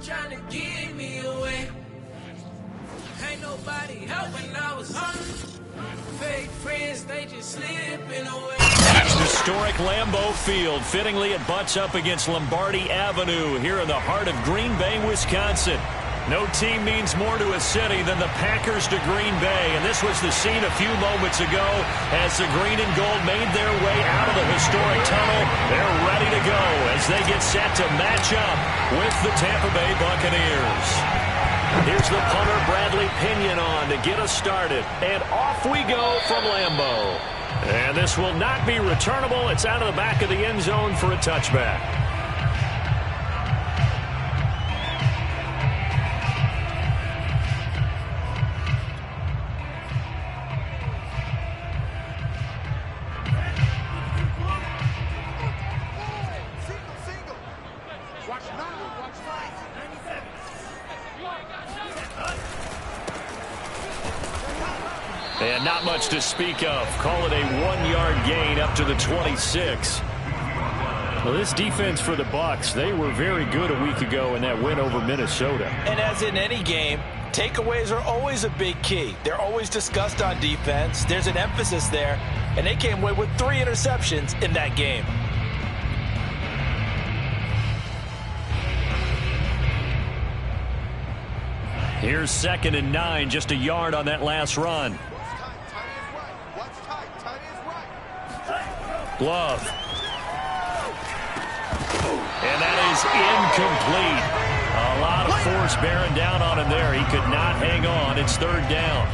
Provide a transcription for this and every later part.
trying to give me away. Ain't nobody helping, I was hungry. Fake friends, they just slipping away. Historic Lambeau Field. Fittingly, it butts up against Lombardi Avenue here in the heart of Green Bay, Wisconsin. No team means more to a city than the Packers to Green Bay, and this was the scene a few moments ago as the green and gold made their way out of the historic tunnel. They're ready to go as they get set to match up with the Tampa Bay Buccaneers. Here's the punter, Bradley Pinion, on to get us started, and off we go from Lambeau. And this will not be returnable. It's out of the back of the end zone for a touchback. And not much to speak of. Call it a 1-yard gain up to the 26. Well, this defense for the Bucs, they were very good a week ago in that win over Minnesota. And as in any game, takeaways are always a big key. They're always discussed on defense. There's an emphasis there, and they came away with 3 interceptions in that game. Here's 2nd and 9, just a yard on that last run. Love. And that is incomplete. A lot of force bearing down on him there. He could not hang on. It's 3rd down.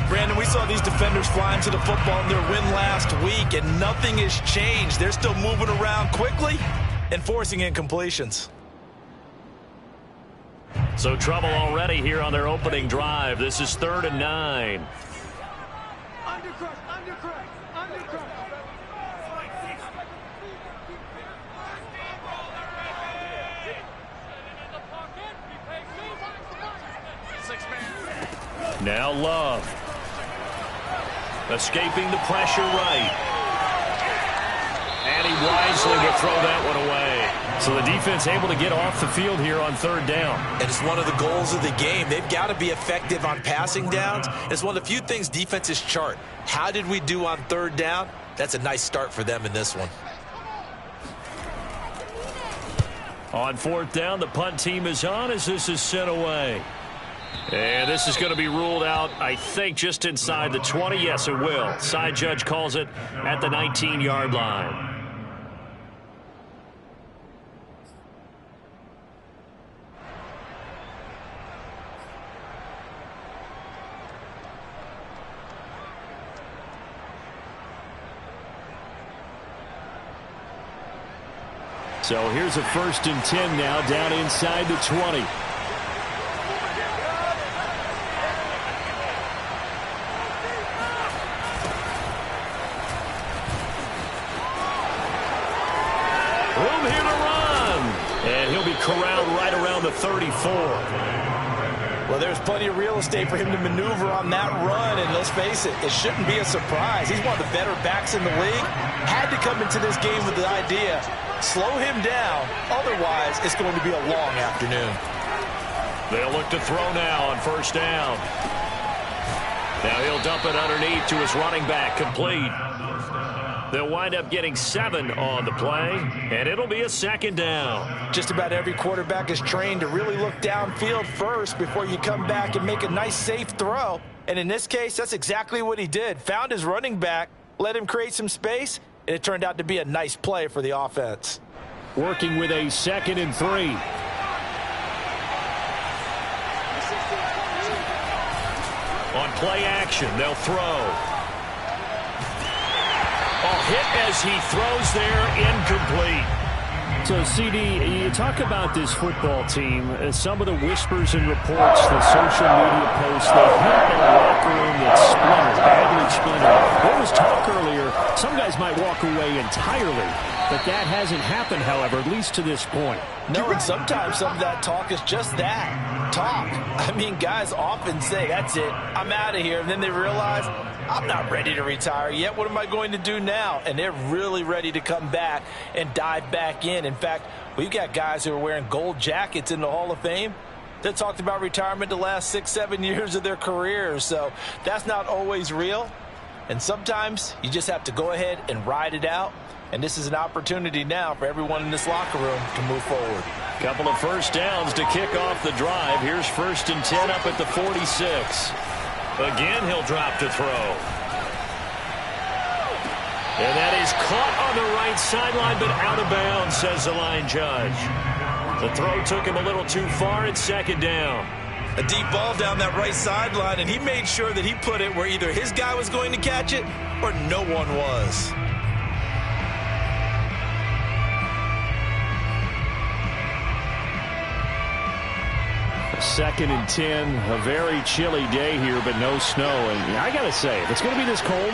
Brandon, we saw these defenders flying to the football in their win last week, and nothing has changed. They're still moving around quickly and forcing incompletions. So trouble already here on their opening drive. This is 3rd and 9. Now Love. Escaping the pressure right. And he wisely will throw that one away. So the defense able to get off the field here on 3rd down. And it's one of the goals of the game. They've got to be effective on passing downs. It's one of the few things defenses chart. How did we do on 3rd down? That's a nice start for them in this one. On 4th down, the punt team is on as this is sent away. And this is going to be ruled out, I think, just inside the 20. Yes, it will. Side judge calls it at the 19-yard line. So here's a 1st and 10 now down inside the 20. Room here to run. And he'll be corralled right around the 34. Well, there's plenty of real estate for him to maneuver on that run, and let's face it, it shouldn't be a surprise. He's one of the better backs in the league. Had to come into this game with the idea, slow him down, otherwise it's going to be a long afternoon. They'll look to throw now on 1st down. Now he'll dump it underneath to his running back, complete. They'll wind up getting 7 on the play, and it'll be a 2nd down. Just about every quarterback is trained to really look downfield first before you come back and make a nice, safe throw. And in this case, that's exactly what he did. Found his running back, let him create some space, and it turned out to be a nice play for the offense. Working with a 2nd and 3. On play action, they'll throw. Hit as he throws there, incomplete. So, CD, you talk about this football team, some of the whispers and reports, the social media posts, they hit in a locker room that's splintered, badly splintered. There was talk earlier, some guys might walk away entirely But that hasn't happened, however, at least to this point. No, and sometimes some of that talk is just that, talk. I mean, guys often say, that's it, I'm out of here. And then they realize, I'm not ready to retire yet. What am I going to do now? And they're really ready to come back and dive back in. In fact, we've got guys who are wearing gold jackets in the Hall of Fame that talked about retirement the last 6-7 years of their careers. So that's not always real. And sometimes you just have to go ahead and ride it out. And this is an opportunity now for everyone in this locker room to move forward. Couple of first downs to kick off the drive. Here's 1st and 10 up at the 46. Again, he'll drop to throw. And that is caught on the right sideline, but out of bounds, says the line judge. The throw took him a little too far. It's 2nd down. A deep ball down that right sideline, and he made sure that he put it where either his guy was going to catch it or no one was. 2nd and 10, a very chilly day here, but no snow. And I got to say, if it's going to be this cold,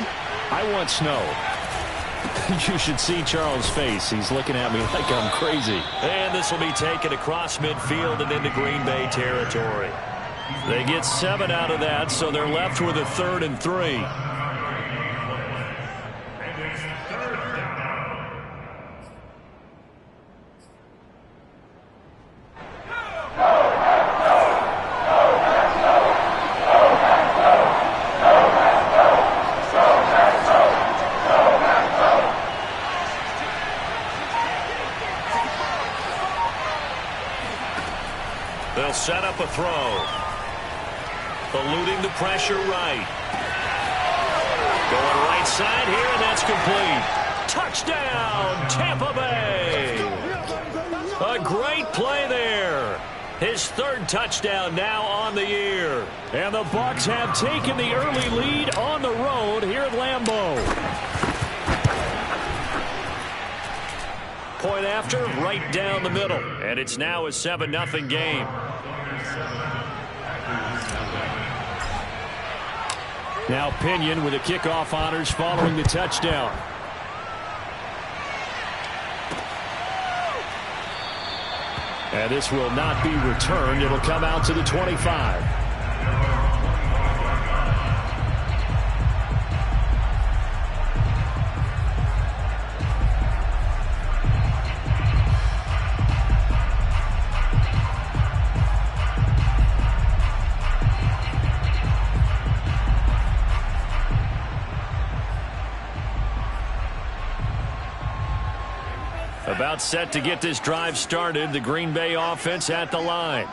I want snow. You should see Charles' face. He's looking at me like I'm crazy. And this will be taken across midfield and into Green Bay territory. They get 7 out of that, so they're left with a 3rd and 3. They'll set up a throw. Eluding the pressure right. Going right side here, and that's complete. Touchdown, Tampa Bay. A great play there. His 3rd touchdown now on the year. And the Bucs have taken the early lead on the road here at Lambeau. Point after, right down the middle. And it's now a 7-0 game. Now Pinion with the kickoff honors following the touchdown. And this will not be returned. It'll come out to the 25. About set to get this drive started. The Green Bay offense at the line.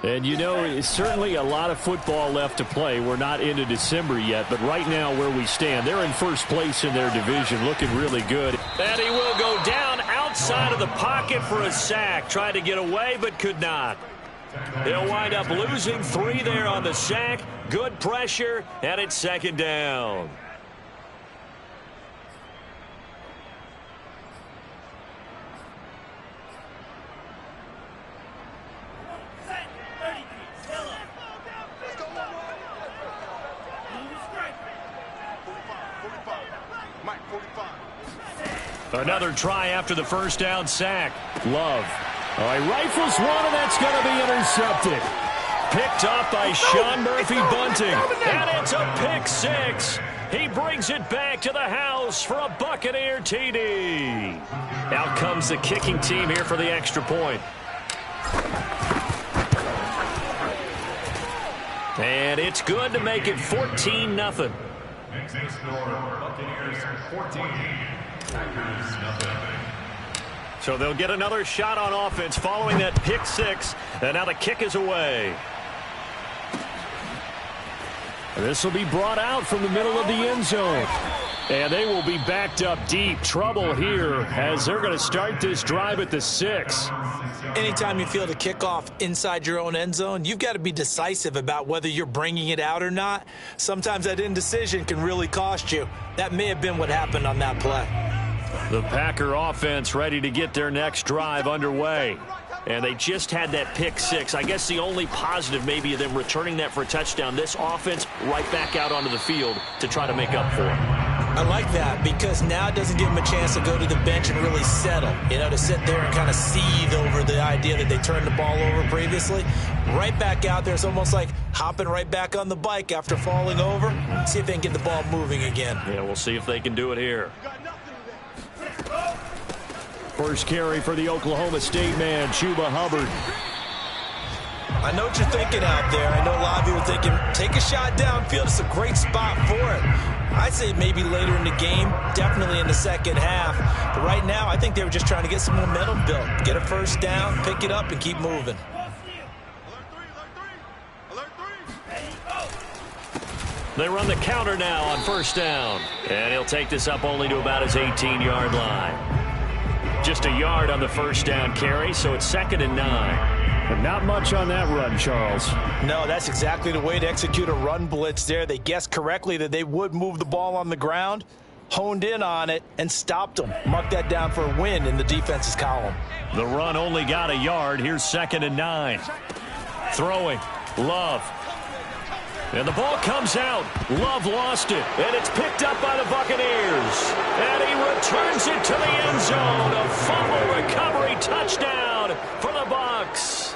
And you know, it's certainly a lot of football left to play. We're not into December yet, but right now where we stand, they're in first place in their division, looking really good. And he will go down outside of the pocket for a sack. Tried to get away, but could not. He'll wind up losing 3 there on the sack. Good pressure, and it's 2nd down. Another try after the first down sack. Love. All right, rifles one, and that's going to be intercepted. Picked off by Sean Murphy-Bunting. And it's a pick 6. He brings it back to the house for a Buccaneer TD. Out comes the kicking team here for the extra point. And it's good to make it 14-0. Next score, Buccaneers 14. Packers nothing. So they'll get another shot on offense following that pick 6. And now the kick is away. This will be brought out from the middle of the end zone. And they will be backed up deep. Trouble here as they're going to start this drive at the 6. Anytime you feel the kickoff inside your own end zone, you've got to be decisive about whether you're bringing it out or not. Sometimes that indecision can really cost you. That may have been what happened on that play. The Packer offense ready to get their next drive underway. And they just had that pick 6. I guess the only positive maybe of them returning that for a touchdown. This offense right back out onto the field to try to make up for it. I like that because now it doesn't give him a chance to go to the bench and really settle. You know, to sit there and kind of seethe over the idea that they turned the ball over previously. Right back out there. It's almost like hopping right back on the bike after falling over. See if they can get the ball moving again. Yeah, we'll see if they can do it here. First carry for the Oklahoma State man, Chuba Hubbard. I know what you're thinking out there. I know a lot of you are thinking, take a shot downfield. It's a great spot for it. I'd say maybe later in the game, definitely in the second half. But right now, I think they were just trying to get some momentum built. Get a first down, pick it up, and keep moving. They run the counter now on first down. And he'll take this up only to about his 18-yard line. Just a yard on the first down carry, so it's 2nd and 9. But not much on that run, Charles. No, that's exactly the way to execute a run blitz there. They guessed correctly that they would move the ball on the ground, honed in on it, and stopped them. Mark that down for a win in the defense's column. The run only got a yard. Here's 2nd and 9. Throwing. Love. And the ball comes out. Love lost it. And it's picked up by the Buccaneers. And he returns it to the end zone. A fumble recovery touchdown for the Bucs.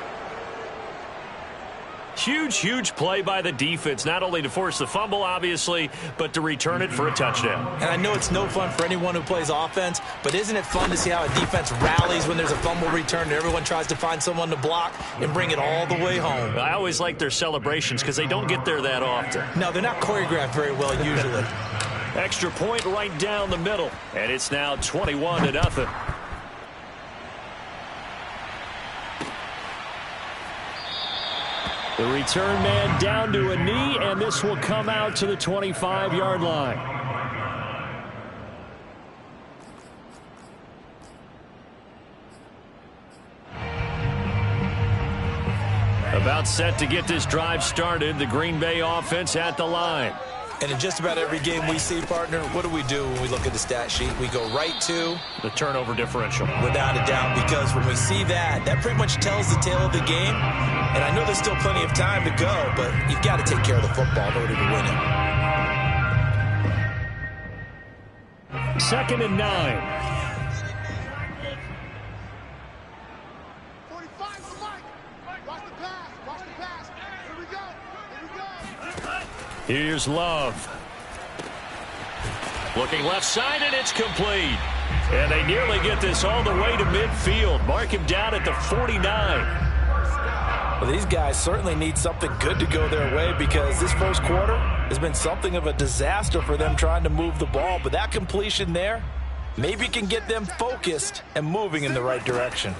Huge, huge play by the defense, not only to force the fumble, obviously, but to return it for a touchdown. And I know it's no fun for anyone who plays offense, but isn't it fun to see how a defense rallies when there's a fumble return and everyone tries to find someone to block and bring it all the way home? I always like their celebrations because they don't get there that often. No, they're not choreographed very well usually. Extra point right down the middle, and it's now 21-0. The return man down to a knee, and this will come out to the 25-yard line. About set to get this drive started. The Green Bay offense at the line. And in just about every game we see, partner, what do we do when we look at the stat sheet? We go right to the turnover differential. Without a doubt, because when we see that, that pretty much tells the tale of the game. And I know there's still plenty of time to go, but you've got to take care of the football in order to win it. 2nd and 9. Here's Love. Looking left side, and it's complete. And they nearly get this all the way to midfield. Mark him down at the 49. Well, these guys certainly need something good to go their way because this first quarter has been something of a disaster for them trying to move the ball. But that completion there maybe can get them focused and moving in the right direction.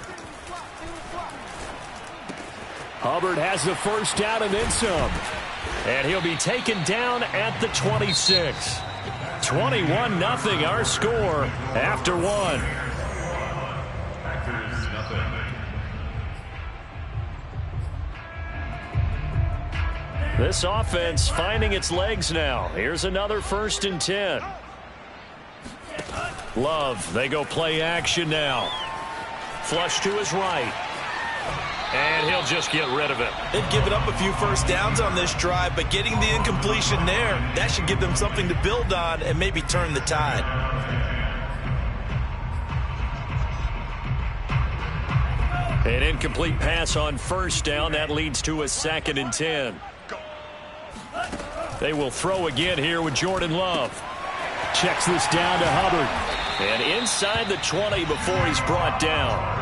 Hubbard has the first down and then some. And he'll be taken down at the 26. 21-0 our score after one. This offense finding its legs now. Here's another 1st and 10. Love, they go play action now. Flush to his right. And he'll just get rid of it. They've given up a few first downs on this drive, but getting the incompletion there, that should give them something to build on and maybe turn the tide. An incomplete pass on first down. That leads to a 2nd and 10. They will throw again here with Jordan Love. Checks this down to Hubbard. And inside the 20 before he's brought down.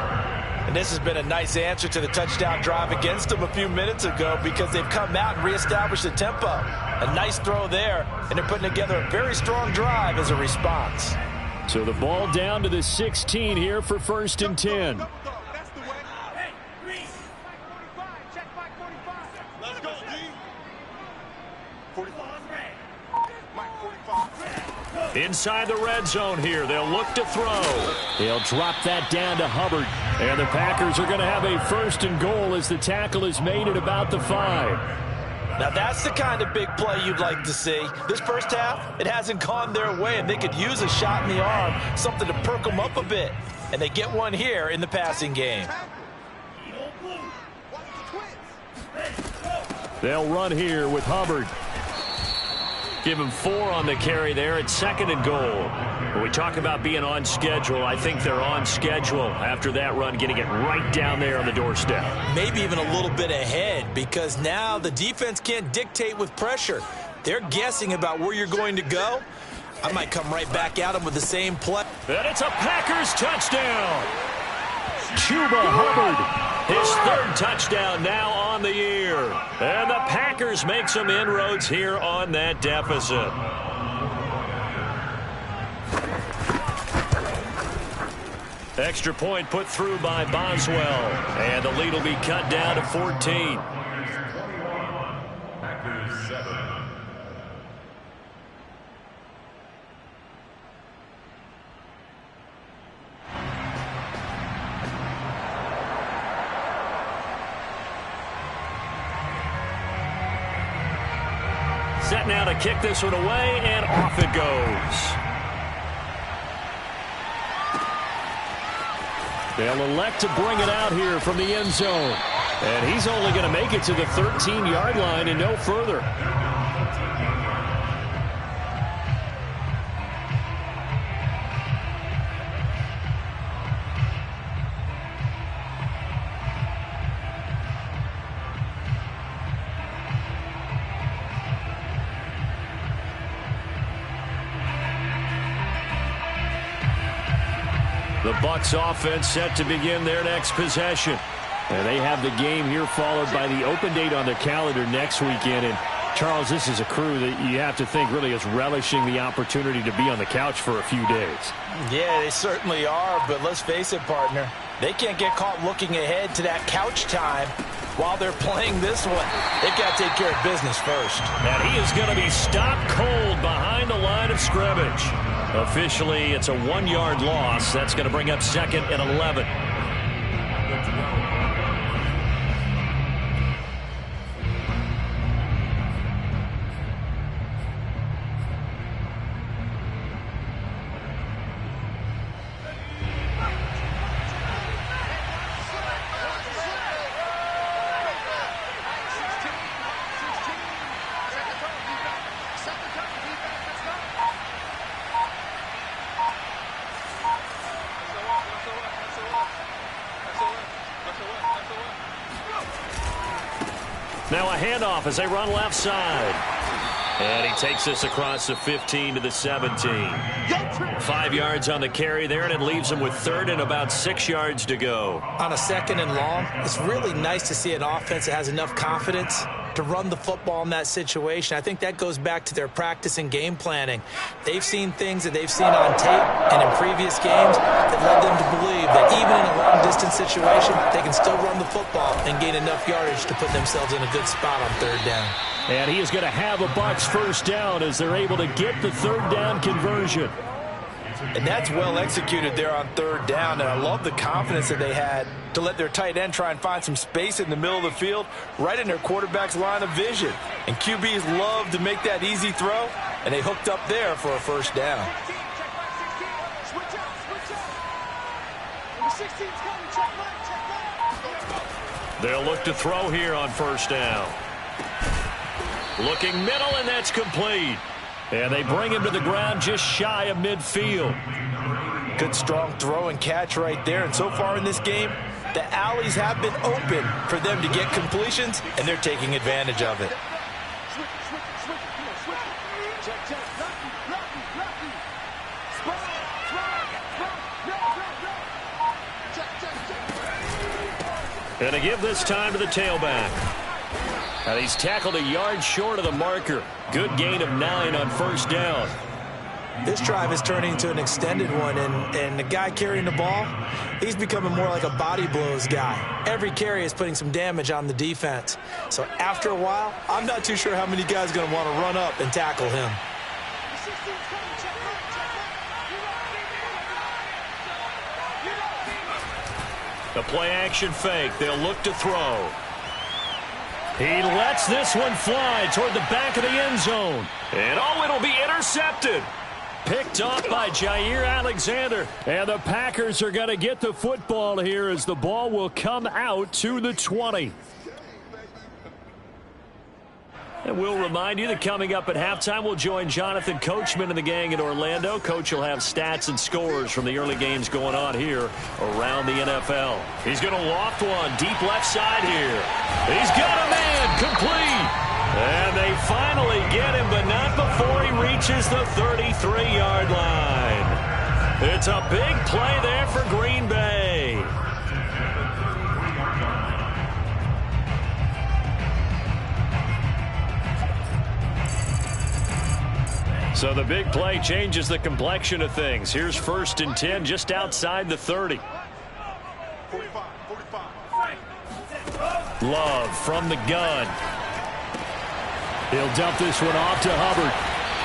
And this has been a nice answer to the touchdown drive against them a few minutes ago because they've come out and reestablished the tempo. A nice throw there, and they're putting together a very strong drive as a response. So the ball down to the 16 here for 1st and 10. Inside the red zone here. They'll look to throw. They'll drop that down to Hubbard. And the Packers are going to have a 1st and goal as the tackle is made at about the 5. Now that's the kind of big play you'd like to see. This first half, it hasn't gone their way, and they could use a shot in the arm, something to perk them up a bit. And they get one here in the passing game. They'll run here with Hubbard. Give him 4 on the carry there at 2nd and goal. When we talk about being on schedule, I think they're on schedule after that run, getting it right down there on the doorstep. Maybe even a little bit ahead, because now the defense can't dictate with pressure. They're guessing about where you're going to go. I might come right back at them with the same play. And it's a Packers touchdown. Chuba Hubbard. His 3rd touchdown now on the year. And the Packers make some inroads here on that deficit. Extra point put through by Boswell. And the lead will be cut down to 14. Packers 7. Set now to kick this one away, and off it goes. They'll elect to bring it out here from the end zone. And he's only going to make it to the 13-yard line and no further. The Bucs offense set to begin their next possession. And they have the game here followed by the open date on their calendar next weekend. And, Charles, this is a crew that you have to think really is relishing the opportunity to be on the couch for a few days. Yeah, they certainly are, but let's face it, partner. They can't get caught looking ahead to that couch time while they're playing this one. They've got to take care of business first. And he is going to be stopped cold behind the line of scrimmage. Officially, it's a 1-yard loss. That's going to bring up 2nd and 11. Now a handoff as they run left side. And he takes this across the 15 to the 17. 5 yards on the carry there, and it leaves him with 3rd and about 6 yards to go. On a 2nd and long, it's really nice to see an offense that has enough confidence to run the football in that situation. I think that goes back to their practice and game planning. They've seen things that they've seen on tape and in previous games that led them to believe that even in a long-distance situation, they can still run the football and gain enough yardage to put themselves in a good spot on 3rd down. And he is going to have a Bucs 1st down as they're able to get the 3rd down conversion. And that's well executed there on 3rd down, and I love the confidence that they had to let their tight end try and find some space in the middle of the field, right in their quarterback's line of vision. And QBs love to make that easy throw, and they hooked up there for a 1st down. They'll look to throw here on 1st down. Looking middle, and that's complete. And they bring him to the ground just shy of midfield. Good strong throw and catch right there. And so far in this game, the alleys have been open for them to get completions, and they're taking advantage of it. And to give this time to the tailback. And he's tackled a yard short of the marker. Good gain of 9 on 1st down. This drive is turning into an extended one, and the guy carrying the ball, he's becoming more like a body blows guy. Every carry is putting some damage on the defense. So after a while, I'm not too sure how many guys are going to want to run up and tackle him. The play-action fake. They'll look to throw. He lets this one fly toward the back of the end zone. And oh, it'll be intercepted. Picked off by Jair Alexander. And the Packers are going to get the football here as the ball will come out to the 20. And we'll remind you that coming up at halftime, we'll join Jonathan Coachman and the gang in Orlando. Coach will have stats and scores from the early games going on here around the NFL. He's going to loft one deep left side here. He's got a man complete. And they finally get him, but not before he reaches the 33-yard line. It's a big play there for Green Bay. So the big play changes the complexion of things. Here's 1st and 10 just outside the 30. Love from the gun. He'll dump this one off to Hubbard.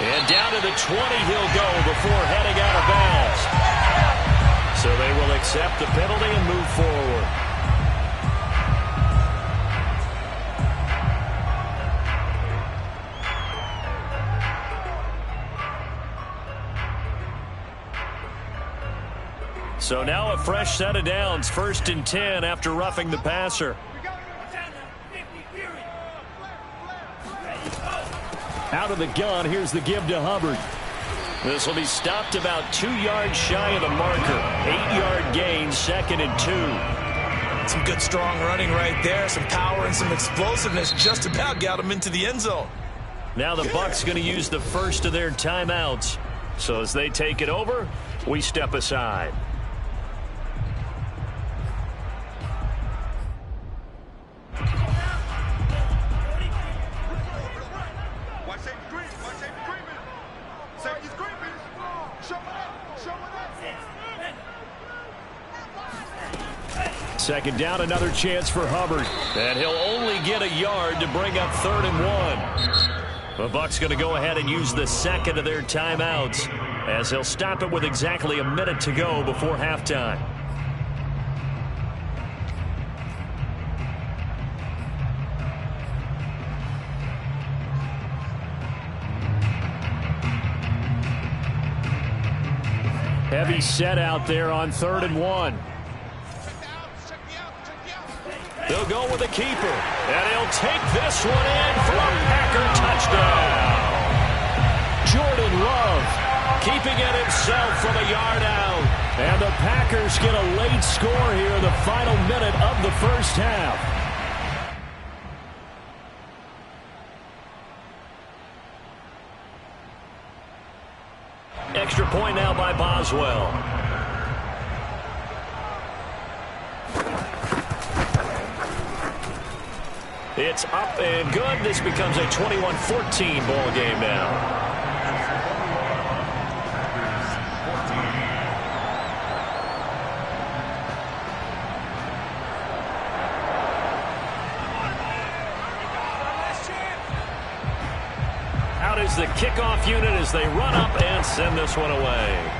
And down to the 20 he'll go before heading out of bounds. So they will accept the penalty and move forward. So now a fresh set of downs, 1st and 10 after roughing the passer. Out of the gun, here's the give to Hubbard. This will be stopped about 2 yards shy of the marker. 8-yard gain, 2nd and 2. Some good strong running right there, some power and some explosiveness, just about got him into the end zone. Now the Bucs going to use the first of their timeouts. So as they take it over, we step aside. Second down, another chance for Hubbard. And he'll only get a yard to bring up 3rd and 1. The Bucs going to go ahead and use the second of their timeouts as they'll stop it with exactly a minute to go before halftime. Heavy set out there on 3rd and 1. They'll go with the keeper, and he'll take this one in for a Packer touchdown. Jordan Love keeping it himself from a yard out. And the Packers get a late score here in the final minute of the first half. Extra point now by Boswell. It's up and good. This becomes a 21-14 ball game now. Out is the kickoff unit as they run up and send this one away.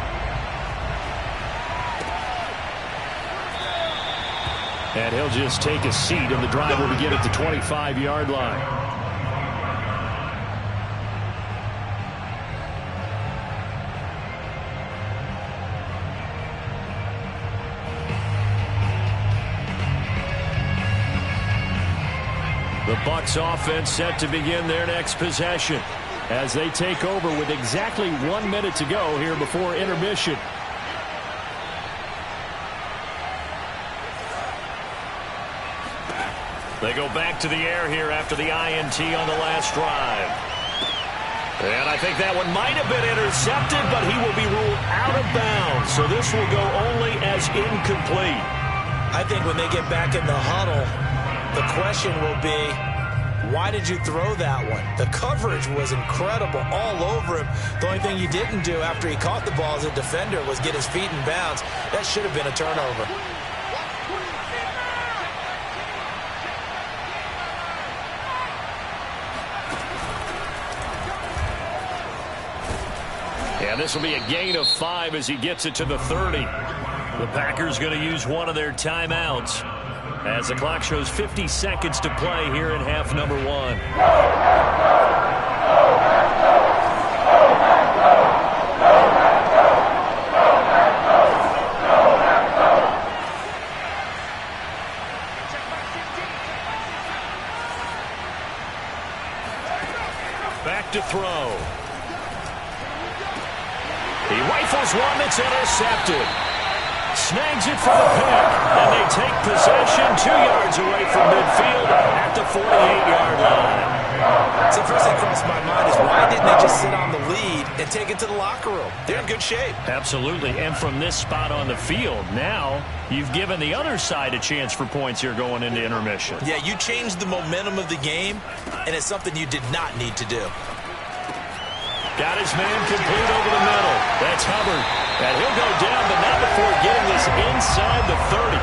And he'll just take a seat, and the drive will begin at the 25-yard line. The Bucs offense set to begin their next possession as they take over with exactly 1 minute to go here before intermission. They go back to the air here after the INT on the last drive. And I think that one might have been intercepted, but he will be ruled out of bounds. So this will go only as incomplete. I think when they get back in the huddle, the question will be, why did you throw that one? The coverage was incredible all over him. The only thing he didn't do after he caught the ball as a defender was get his feet in bounds. That should have been a turnover. And this will be a gain of 5 as he gets it to the 30. The Packers going to use one of their timeouts as the clock shows 50 seconds to play here in half number 1. Back to throw. He rifles one that's intercepted. Snags it for the pick, and they take possession 2 yards away from midfield at the 48-yard line. So first thing crossed my mind is why didn't they just sit on the lead and take it to the locker room? They're in good shape. Absolutely, and from this spot on the field, now you've given the other side a chance for points here going into intermission. Yeah, you changed the momentum of the game, and it's something you did not need to do. Got his man complete over the middle. That's Hubbard. And he'll go down, but not before getting this inside the 30.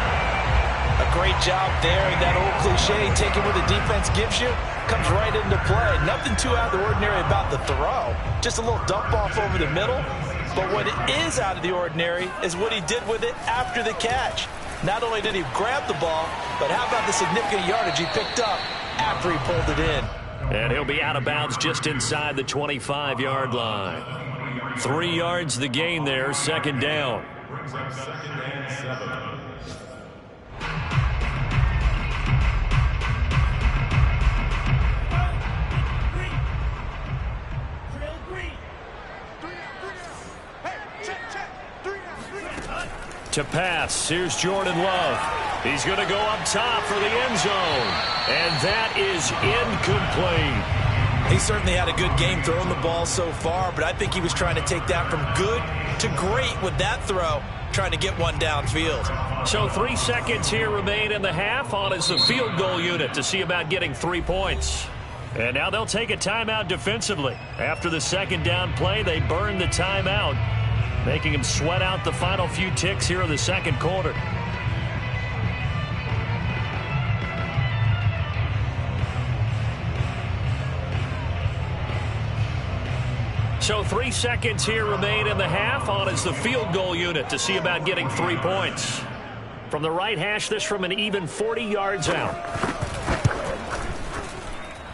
A great job there. That old cliche, taking what the defense gives you, comes right into play. Nothing too out of the ordinary about the throw. Just a little dump off over the middle. But what is out of the ordinary is what he did with it after the catch. Not only did he grab the ball, but how about the significant yardage he picked up after he pulled it in. And he'll be out of bounds just inside the 25-yard line. 3 yards the gain there, second down. Brings up 2nd and 7. To pass, here's Jordan Love. He's going to go up top for the end zone. And that is incomplete. He certainly had a good game throwing the ball so far, but I think he was trying to take that from good to great with that throw, trying to get one downfield. So 3 seconds here remain in the half on as the field goal unit to see about getting 3 points. And now they'll take a timeout defensively. After the second down play, they burn the timeout, making him sweat out the final few ticks here in the second quarter. So 3 seconds here remain in the half on as the field goal unit to see about getting 3 points. From the right hash, this from an even 40 yards out.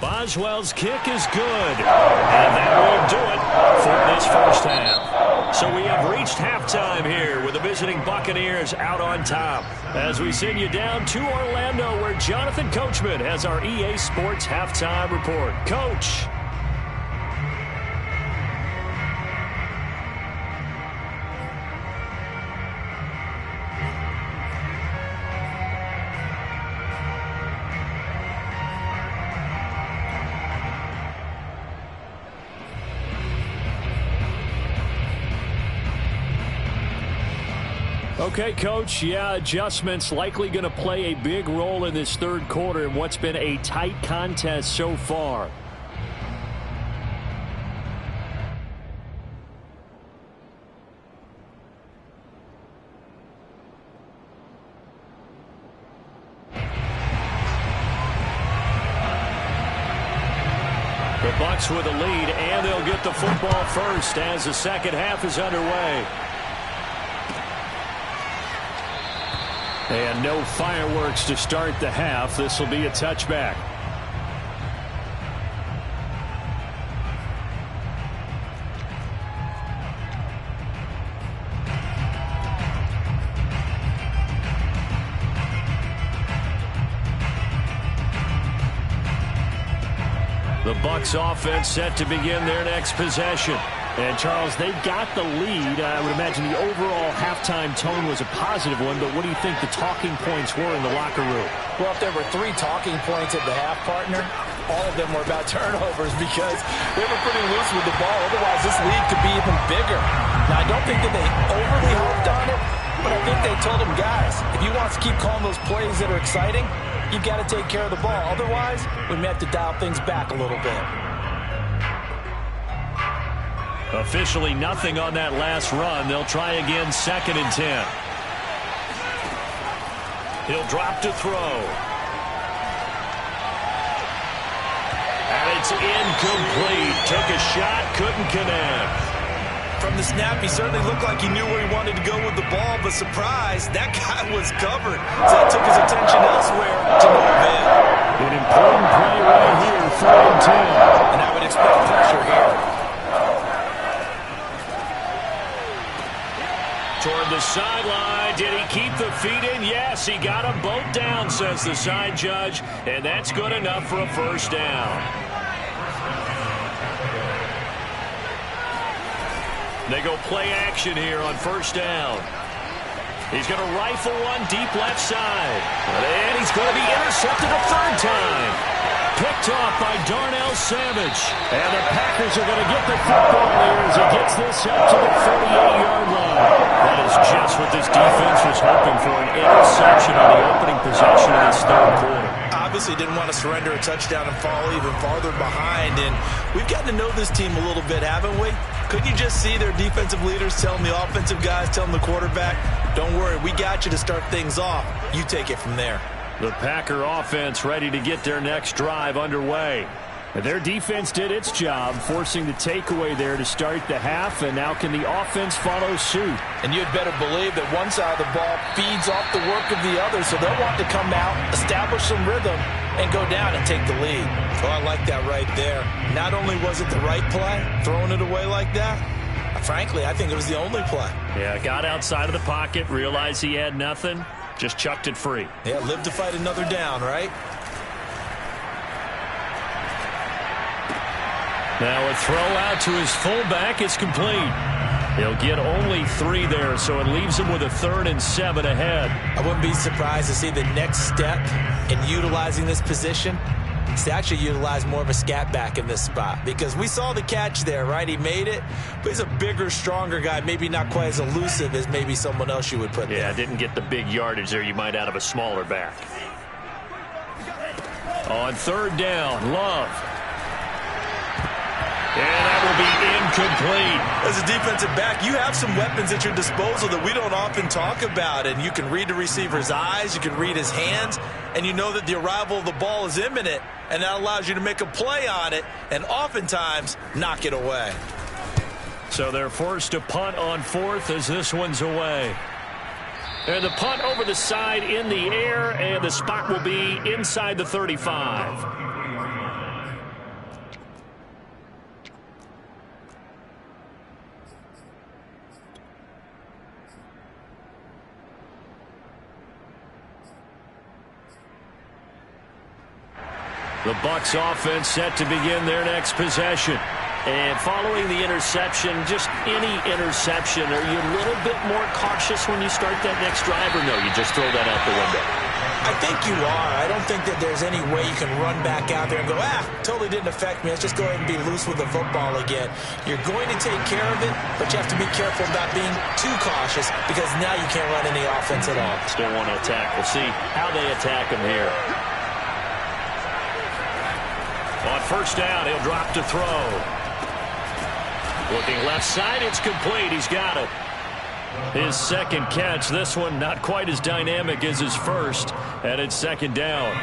Boswell's kick is good. And that will do it for this first half. So we have reached halftime here with the visiting Buccaneers out on top. As we send you down to Orlando where Jonathan Coachman has our EA Sports halftime report. Coach. Okay, Coach, yeah, adjustments likely going to play a big role in this third quarter in what's been a tight contest so far. The Bucs with a lead, and they'll get the football first as the second half is underway. And no fireworks to start the half. This will be a touchback. The Bucs offense set to begin their next possession. And, Charles, they've got the lead. I would imagine the overall halftime tone was a positive one, but what do you think the talking points were in the locker room? Well, if there were 3 talking points at the half, partner, all of them were about turnovers because they were pretty loose with the ball. Otherwise, this lead could be even bigger. Now, I don't think that they overly hoped on it, but I think they told them, guys, if you want to keep calling those plays that are exciting, you've got to take care of the ball. Otherwise, we may have to dial things back a little bit. Officially nothing on that last run. They'll try again, 2nd and 10. He'll drop to throw. And it's incomplete. Took a shot, couldn't connect. From the snap, he certainly looked like he knew where he wanted to go with the ball, but surprise, that guy was covered. So that took his attention elsewhere to no avail. An important play right here, 3rd and 10. And I would expect pressure here. Toward the sideline. Did he keep the feet in? Yes, he got them both down, says the side judge. And that's good enough for a first down. They go play action here on first down. He's going to rifle one deep left side. And he's going to be intercepted a third time. Picked off by Darnell Savage. And the Packers are going to get the football here as he gets this up to the 48-yard line. That is just what this defense was hoping for, an interception on the opening possession of this third quarter. Obviously didn't want to surrender a touchdown and fall even farther behind. And we've gotten to know this team a little bit, haven't we? Couldn't you just see their defensive leaders telling the offensive guys, telling the quarterback, don't worry, we got you to start things off. You take it from there. The Packer offense ready to get their next drive underway. Their defense did its job, forcing the takeaway there to start the half, and now can the offense follow suit? And you'd better believe that one side of the ball feeds off the work of the other, so they'll want to come out, establish some rhythm, and go down and take the lead. Oh, I like that right there. Not only was it the right play, throwing it away like that, frankly, I think it was the only play. Yeah, got outside of the pocket, realized he had nothing, just chucked it free. Yeah, live to fight another down, right? Now a throw out to his fullback is complete. He'll get only 3 there, so it leaves him with a 3rd and 7 ahead. I wouldn't be surprised to see the next step in utilizing this position is to actually utilize more of a scat back in this spot, because we saw the catch there, right? He made it, but he's a bigger, stronger guy, maybe not quite as elusive as maybe someone else you would put there. Yeah, didn't get the big yardage there you might out of a smaller back. On 3rd down, Love. And that will be incomplete. As a defensive back, you have some weapons at your disposal that we don't often talk about. And you can read the receiver's eyes, you can read his hands, and you know that the arrival of the ball is imminent. And that allows you to make a play on it and oftentimes knock it away. So they're forced to punt on 4th as this one's away. And the punt over the side in the air, and the spot will be inside the 35. The Bucs offense set to begin their next possession. And following the interception, just any interception, are you a little bit more cautious when you start that next drive, or no, you just throw that out the window? I think you are. I don't think that there's any way you can run back out there and go, totally didn't affect me. Let's just go ahead and be loose with the football again. You're going to take care of it, but you have to be careful about being too cautious, because now you can't run any offense at all. Still want to attack. We'll see how they attack him here. On 1st down, he'll drop to throw. Looking left side, it's complete. He's got it. His 2nd catch. This one not quite as dynamic as his first, and it's 2nd down.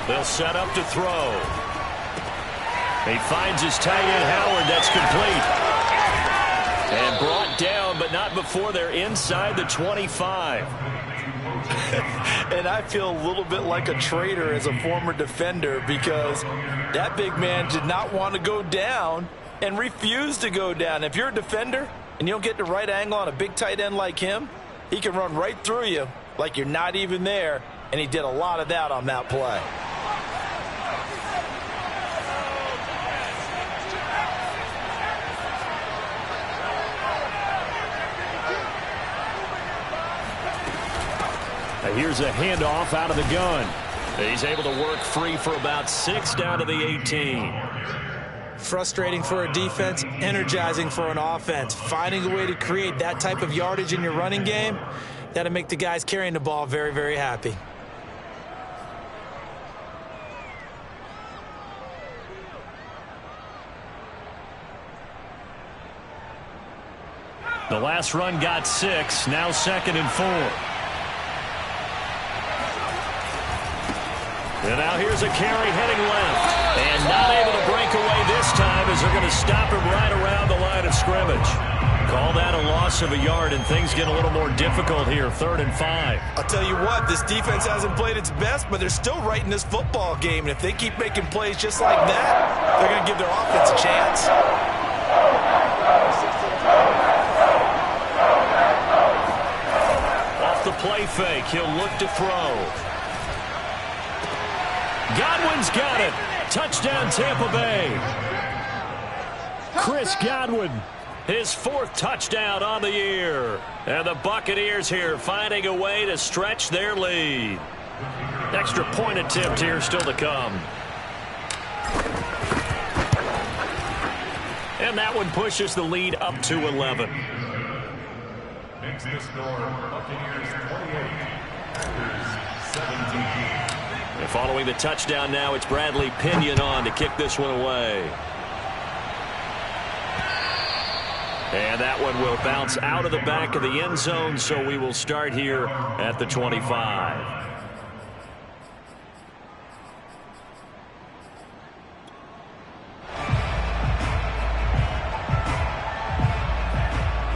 They'll set up to throw. He finds his tight end, Howard. That's complete. And brought down, but not before they're inside the 25. And I feel a little bit like a traitor as a former defender, because that big man did not want to go down and refused to go down. If you're a defender and you don't get the right angle on a big tight end like him, he can run right through you like you're not even there, and he did a lot of that on that play. Here's a handoff out of the gun. He's able to work free for about 6 down to the 18. Frustrating for a defense, energizing for an offense. Finding a way to create that type of yardage in your running game, that'll make the guys carrying the ball very, very happy. The last run got 6, now 2nd and 4. And now here's a carry heading left. And not able to break away this time, as they're going to stop him right around the line of scrimmage. Call that a loss of a yard, and things get a little more difficult here, 3rd and 5. I'll tell you what, this defense hasn't played its best, but they're still right in this football game. And if they keep making plays just like that, they're going to give their offense a chance. Off the play fake, he'll look to throw. Godwin's got it. Touchdown, Tampa Bay. Chris Godwin, his 4th touchdown on the year. And the Buccaneers here finding a way to stretch their lead. Extra point attempt here still to come. And that one pushes the lead up to 11. Makes the score Buccaneers 28, Packers 17. And following the touchdown now, it's Bradley Pinion on to kick this one away. And that one will bounce out of the back of the end zone, so we will start here at the 25.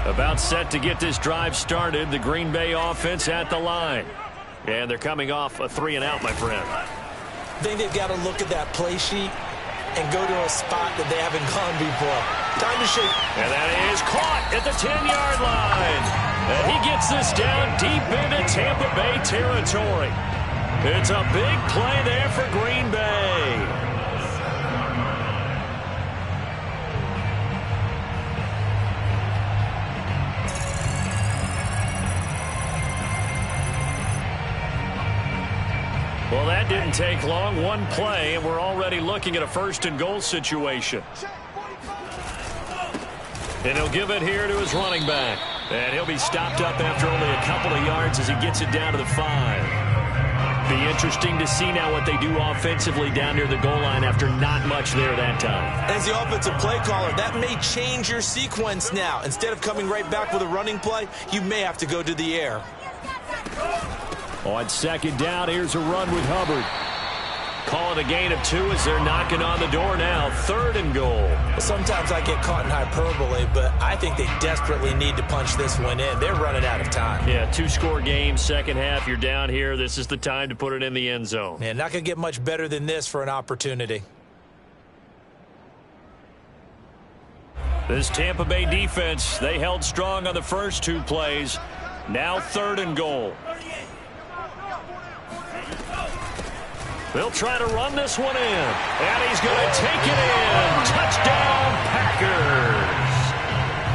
About set to get this drive started. The Green Bay offense at the line. And they're coming off a 3-and-out, my friend. I think they've got to look at that play sheet and go to a spot that they haven't gone before. Time to shake. And that is caught at the 10-yard line. And he gets this down deep into Tampa Bay territory. It's a big play there for Green Bay. Well, that didn't take long. One play, and we're already looking at a 1st-and-goal situation. And he'll give it here to his running back. And he'll be stopped up after only a couple of yards as he gets it down to the 5. Be interesting to see now what they do offensively down near the goal line after not much there that time. As the offensive play caller, that may change your sequence now. Instead of coming right back with a running play, you may have to go to the air. On 2nd down, here's a run with Hubbard. Calling a gain of 2 as they're knocking on the door now. 3rd and goal. Sometimes I get caught in hyperbole, but I think they desperately need to punch this one in. They're running out of time. Yeah, 2-score game, second half. You're down here. This is the time to put it in the end zone. Man, not going to get much better than this for an opportunity. This Tampa Bay defense, they held strong on the first 2 plays. Now 3rd and goal. They'll try to run this one in. And he's going to take it in. Touchdown, Packers.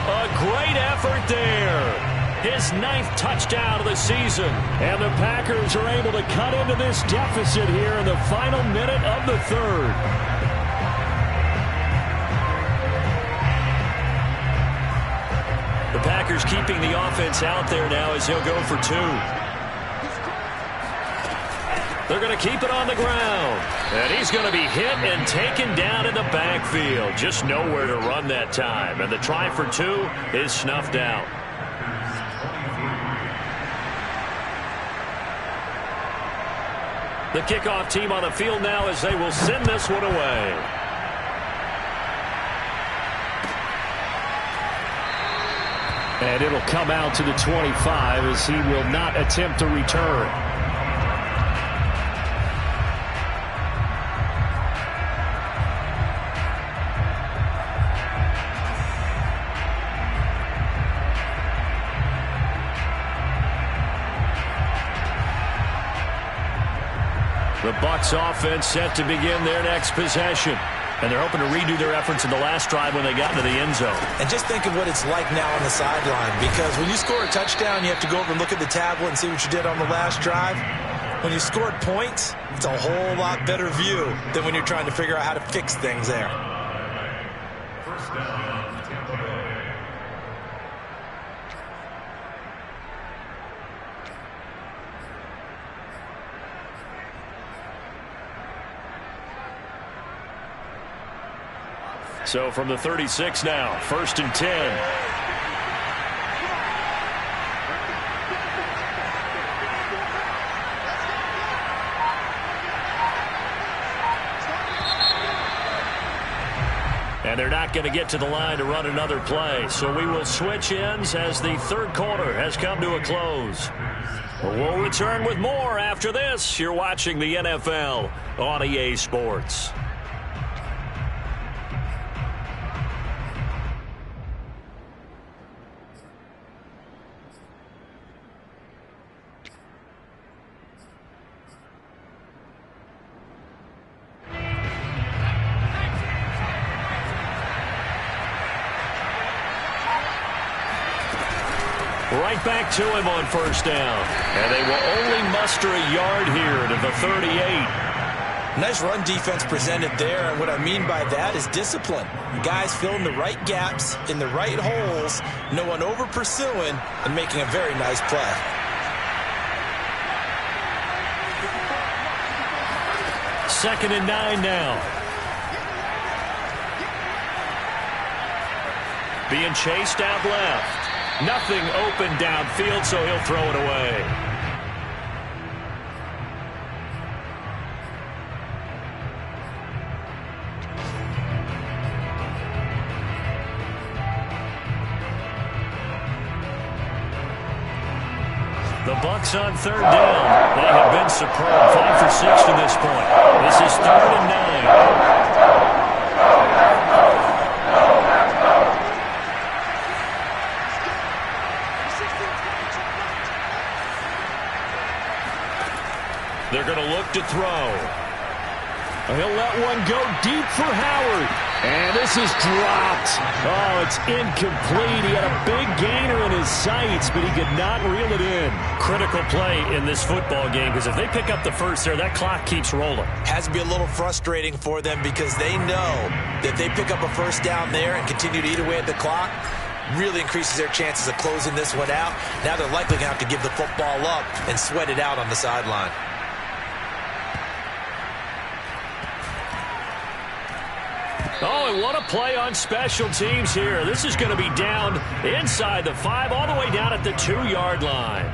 A great effort there. His 9th touchdown of the season. And the Packers are able to cut into this deficit here in the final minute of the 3rd. The Packers keeping the offense out there now as he'll go for 2. They're going to keep it on the ground. And he's going to be hit and taken down in the backfield. Just nowhere to run that time. And the try for 2 is snuffed out. The kickoff team on the field now as they will send this one away. And it'll come out to the 25 as he will not attempt to return. The Bucs offense set to begin their next possession. And they're hoping to redo their efforts in the last drive when they got into the end zone. And just think of what it's like now on the sideline. Because when you score a touchdown, you have to go over and look at the tablet and see what you did on the last drive. When you scored points, it's a whole lot better view than when you're trying to figure out how to fix things there. 1st down, Tampa Bay. So from the 36 now, 1st and 10. And they're not going to get to the line to run another play. So we will switch ends as the 3rd quarter has come to a close. We'll return with more after this. You're watching the NFL on EA Sports. right back to him on first down. And they will only muster a yard here to the 38. Nice run defense presented there, and what I mean by that is discipline. Guys filling the right gaps in the right holes, no one over pursuing, and making a very nice play. Second and 9 now. Being chased out left. Nothing open downfield, so he'll throw it away. The Bucs on third down. They have been superb. 5 for 6 to this point. This is 3rd and 9. They're going to look to throw. He'll let one go deep for Howard. And this is dropped. Oh, it's incomplete. He had a big gainer in his sights, but he could not reel it in. Critical play in this football game, because if they pick up the first there, that clock keeps rolling. Has to be a little frustrating for them because they know that they pick up a first down there and continue to eat away at the clock, really increases their chances of closing this one out. Now they're likely going to have to give the football up and sweat it out on the sideline. Oh, and what a play on special teams here. This is going to be down inside the 5, all the way down at the 2-yard line.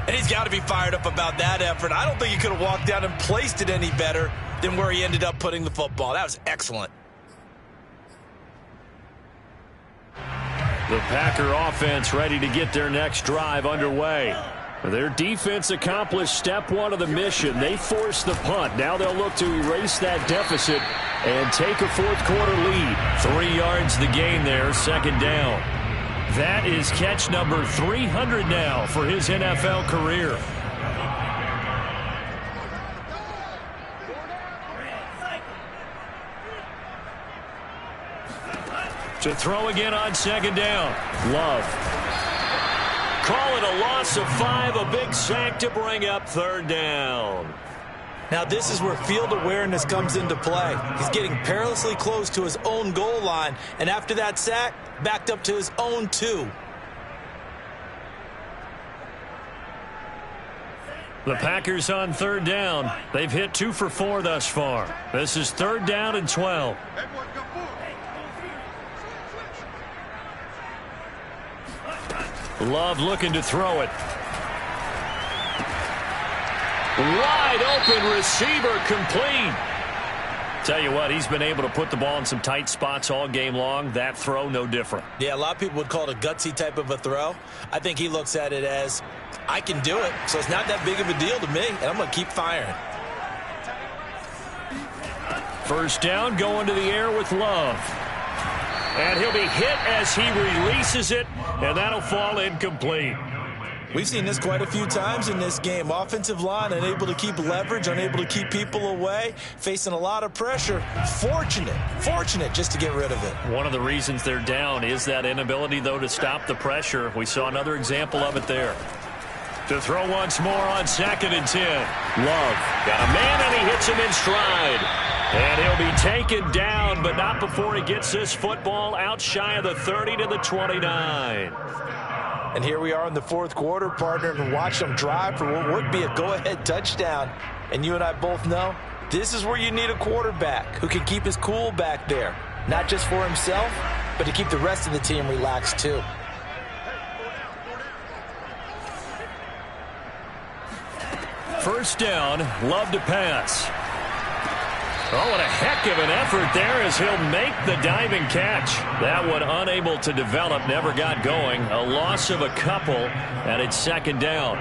And he's got to be fired up about that effort. I don't think he could have walked down and placed it any better than where he ended up putting the football. That was excellent. The Packer offense ready to get their next drive underway. Their defense accomplished step 1 of the mission. They forced the punt. Now they'll look to erase that deficit and take a fourth-quarter lead. 3 yards the gain there, second down. That is catch number 300 now for his NFL career. To throw again on second down. Love. Call it a loss of 5, a big sack to bring up third down. Now this is where field awareness comes into play. He's getting perilously close to his own goal line, and after that sack, backed up to his own 2. The Packers on third down. They've hit 2 for 4 thus far. This is 3rd down and 12. Love looking to throw it. Wide open receiver, complete. Tell you what, he's been able to put the ball in some tight spots all game long. That throw, no different. Yeah, a lot of people would call it a gutsy type of a throw. I think he looks at it as, I can do it, so it's not that big of a deal to me, and I'm going to keep firing. First down, going to the air with Love. And he'll be hit as he releases it, and that'll fall incomplete. We've seen this quite a few times in this game. Offensive line unable to keep leverage, unable to keep people away, facing a lot of pressure. Fortunate just to get rid of it. One of the reasons they're down is that inability, though, to stop the pressure. We saw another example of it there. To throw once more on 2nd and 10. Love got a man, and he hits him in stride. And he'll be taken down, but not before he gets this football out shy of the 30 to the 29. And here we are in the 4th quarter, partner, and watch them drive for what would be a go-ahead touchdown. And you and I both know this is where you need a quarterback who can keep his cool back there, not just for himself, but to keep the rest of the team relaxed too. First down, Love to pass. Oh, what a heck of an effort there as he'll make the diving catch. That one unable to develop, never got going. A loss of a couple, and it's 2nd down.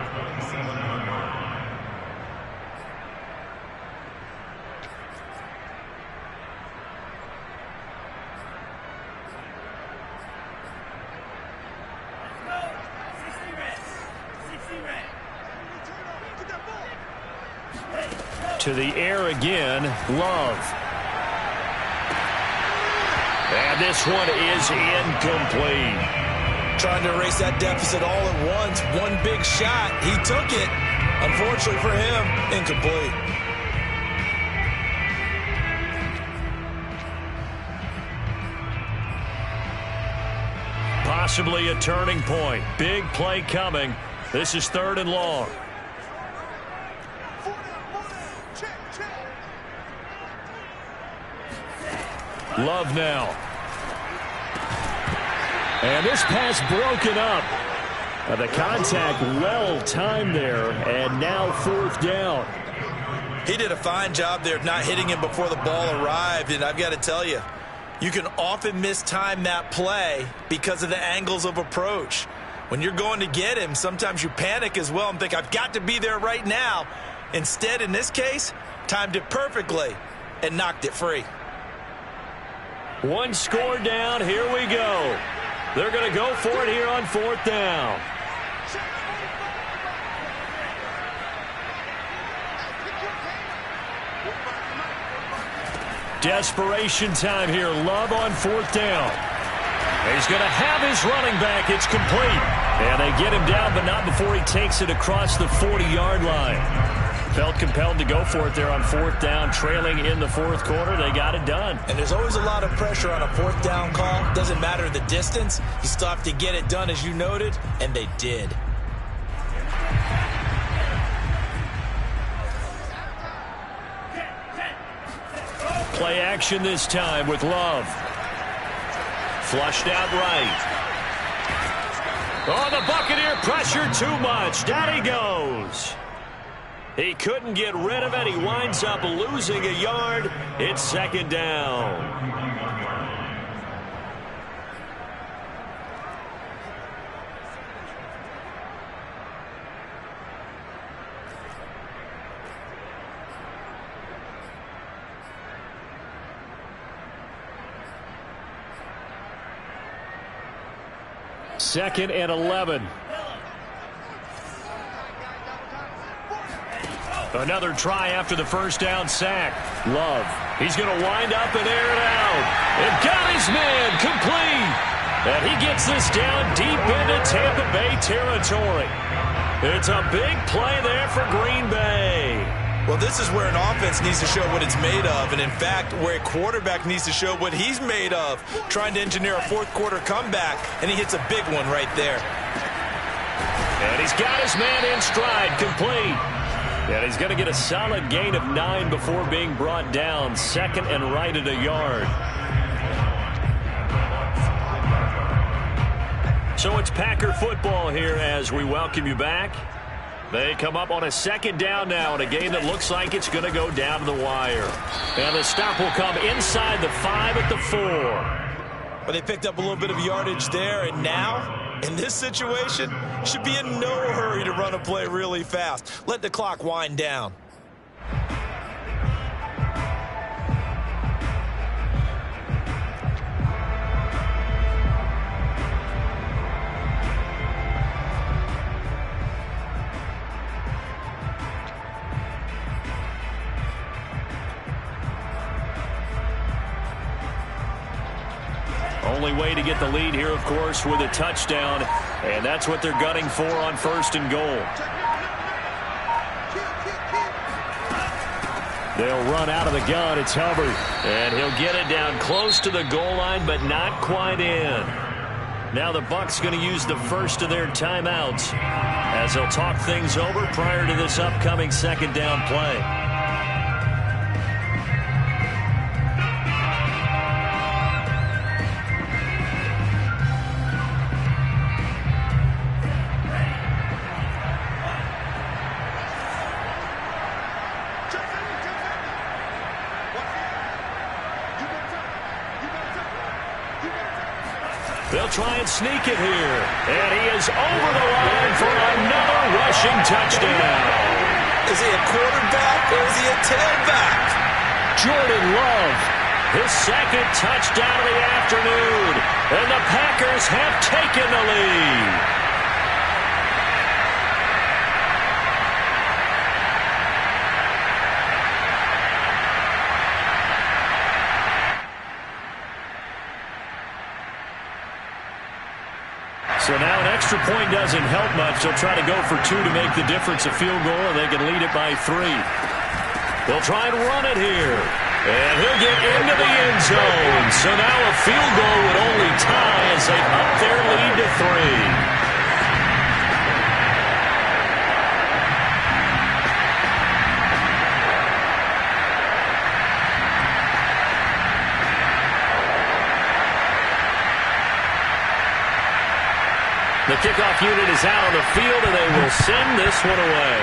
To the air again, Love. And this one is incomplete. trying to erase that deficit all at once. One big shot. He took it. Unfortunately for him, incomplete. Possibly a turning point. Big play coming. This is 3rd and long. Love now. And this pass broken up. The contact well timed there, and now 4th down. He did a fine job there of not hitting him before the ball arrived, and I've got to tell you, you can often mistime that play because of the angles of approach. When you're going to get him, sometimes you panic as well and think, I've got to be there right now. Instead, in this case, timed it perfectly and knocked it free. One score down. Here we go. They're going to go for it here on 4th down. Desperation time here. Love on 4th down. He's going to have his running back. It's complete. And they get him down, but not before he takes it across the 40-yard line. Felt compelled to go for it there on 4th down, trailing in the 4th quarter. They got it done. And there's always a lot of pressure on a 4th down call. Doesn't matter the distance. You still have to get it done, as you noted, and they did. Play action this time with Love. Flushed out right. Oh, the Buccaneer pressure too much. Down he goes. He couldn't get rid of it. He winds up losing a yard. It's 2nd down. Second and 11. Another try after the 1st down sack. Love. He's going to wind up and air it out. And got his man complete. And he gets this down deep into Tampa Bay territory. It's a big play there for Green Bay. Well, this is where an offense needs to show what it's made of. And, in fact, where a quarterback needs to show what he's made of, trying to engineer a 4th quarter comeback. And he hits a big one right there. And he's got his man in stride, complete. And he's going to get a solid gain of 9 before being brought down. 2nd and right at a yard. So it's Packer football here as we welcome you back. They come up on a 2nd down now in a game that looks like it's going to go down to the wire. And the stop will come inside the 5 at the 4. But they picked up a little bit of yardage there, and now, in this situation, should be in no hurry to run a play really fast. Let the clock wind down. Only way to get the lead here, of course, with a touchdown, and that's what they're gunning for on 1st and goal. They'll run out of the gun. It's Hubbard, and he'll get it down close to the goal line, but not quite in. Now the Bucs going to use the first of their timeouts as they'll talk things over prior to this upcoming 2nd down play. They'll try and sneak it here. And he is over the line for another rushing touchdown. Is he a quarterback or is he a tailback? Jordan Love, his 2nd touchdown of the afternoon. And the Packers have taken the lead. So extra point doesn't help much. They'll try to go for 2 to make the difference a field goal, and they can lead it by 3. They'll try and run it here. And he'll get into the end zone. So now a field goal would only tie as they up their lead to 3. The kickoff unit is out on the field, and they will send this one away.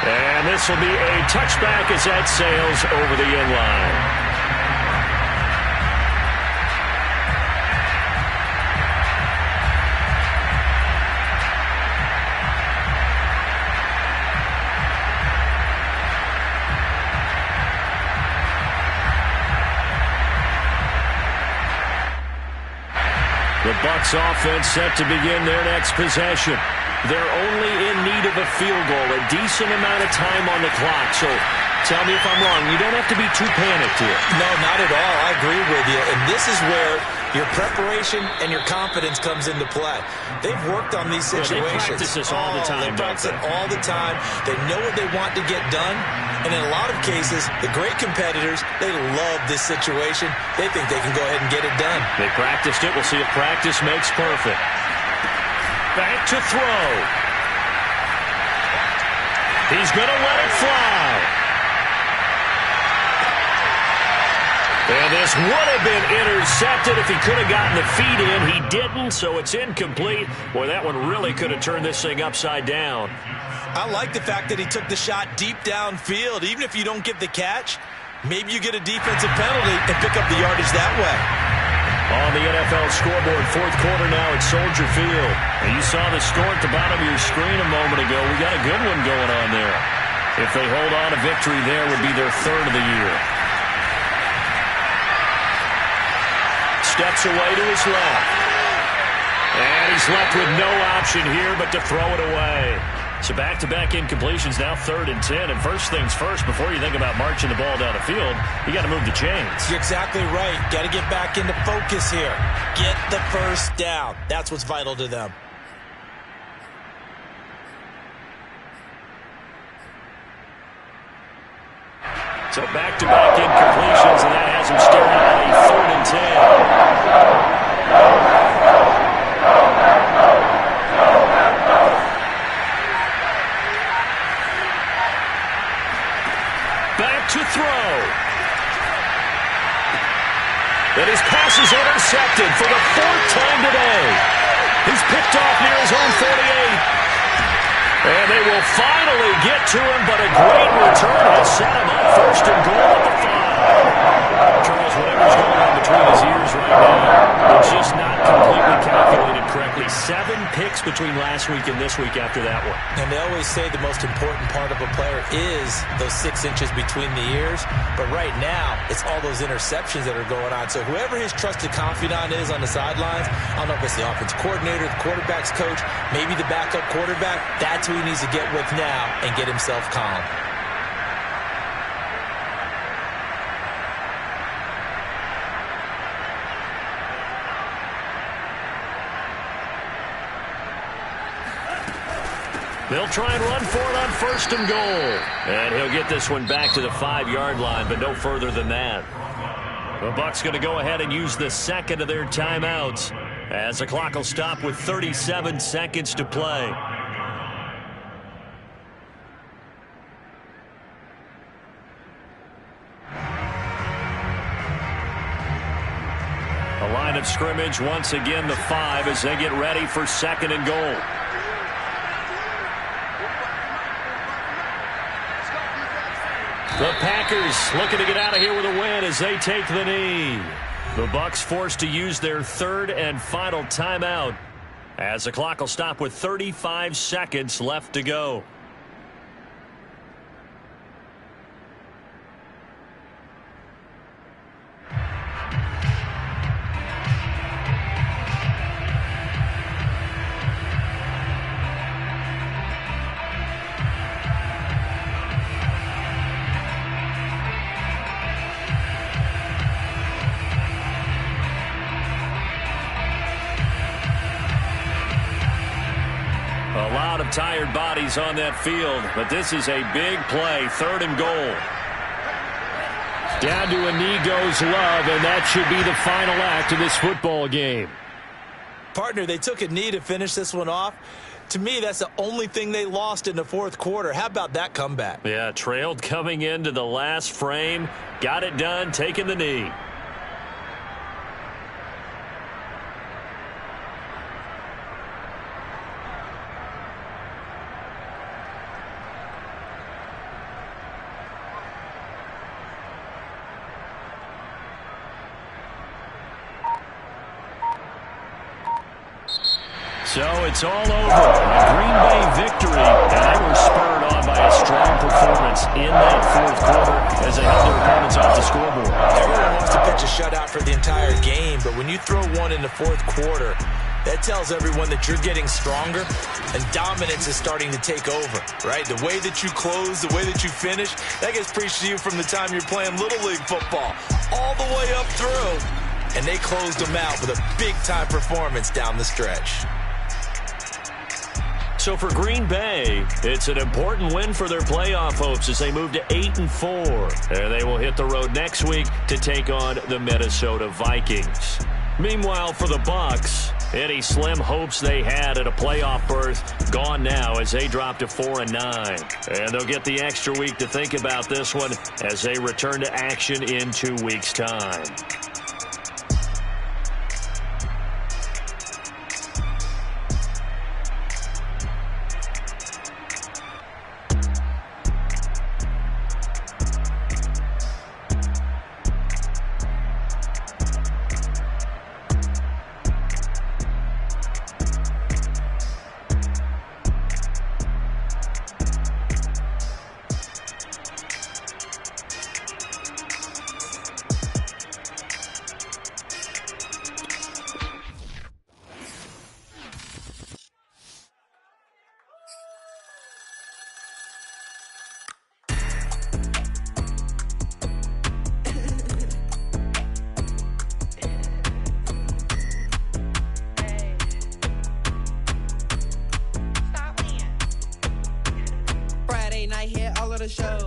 And this will be a touchback as that sails over the end line. The Bucs offense set to begin their next possession. They're only in need of a field goal, a decent amount of time on the clock. So tell me if I'm wrong. You don't have to be too panicked here. No, not at all. I agree with you. And this is where your preparation and your confidence comes into play. They've worked on these situations. They practice this all the time. They practice it all the time. They know what they want to get done. And in a lot of cases, the great competitors, they love this situation. They think they can go ahead and get it done. They practiced it. We'll see if practice makes perfect. Back to throw. He's going to let it fly. And this would have been intercepted if he could have gotten the feet in. He didn't, so it's incomplete. Boy, that one really could have turned this thing upside down. I like the fact that he took the shot deep downfield. Even if you don't get the catch, maybe you get a defensive penalty and pick up the yardage that way. On the NFL scoreboard, fourth quarter now at Soldier Field. And you saw the score at the bottom of your screen a moment ago. We got a good one going on there. If they hold on, a victory there would be their 3rd of the year. Steps away to his left. And he's left with no option here but to throw it away. So back-to-back incompletions, now 3rd and 10. And first things first, before you think about marching the ball down the field, you got to move the chains. You're exactly right. Got to get back into focus here. Get the first down. That's what's vital to them. So back-to-back incompletions, and that has him staring at a 3rd and 10. To throw. And his pass is intercepted for the 4th time today. He's picked off near his own 48. And they will finally get to him, but a great return has set him up 1st and goal at the 5. Charles, whatever's going on between his ears right now, it's just not completely calculated correctly. 7 picks between last week and this week after that one. And they always say the most important part of a player is those 6 inches between the ears. But right now, it's all those interceptions that are going on. So whoever his trusted confidant is on the sidelines, I don't know if it's the offensive coordinator, the quarterback's coach, maybe the backup quarterback, that's who he needs to get with now and get himself calm. They'll try and run for it on 1st and goal. And he'll get this one back to the 5-yard line, but no further than that. The Bucs going to go ahead and use the 2nd of their timeouts as the clock will stop with 37 seconds to play. A line of scrimmage, once again the 5 as they get ready for 2nd and goal. The Packers looking to get out of here with a win as they take the knee. The Bucs forced to use their 3rd and final timeout as the clock will stop with 35 seconds left to go. A lot of tired bodies on that field, but this is a big play, 3rd and goal. Down to a knee goes Love, and that should be the final act of this football game. Partner, they took a knee to finish this one off. To me, that's the only thing they lost in the 4th quarter. How about that comeback? Yeah, trailed coming into the last frame. Got it done, taking the knee. So it's all over. A Green Bay victory, and they were spurred on by a strong performance in that 4th quarter as they held their opponents off the scoreboard. Everyone wants to pitch a shutout for the entire game, but when you throw one in the 4th quarter, that tells everyone that you're getting stronger and dominance is starting to take over, right? The way that you close, the way that you finish, that gets preached to you from the time you're playing Little League football all the way up through, and they closed them out with a big-time performance down the stretch. So for Green Bay, it's an important win for their playoff hopes as they move to 8-4. And they will hit the road next week to take on the Minnesota Vikings. Meanwhile, for the Bucs, any slim hopes they had at a playoff berth gone now as they drop to 4-9. And they'll get the extra week to think about this one as they return to action in 2 weeks' time. Friday night here, all of the shows.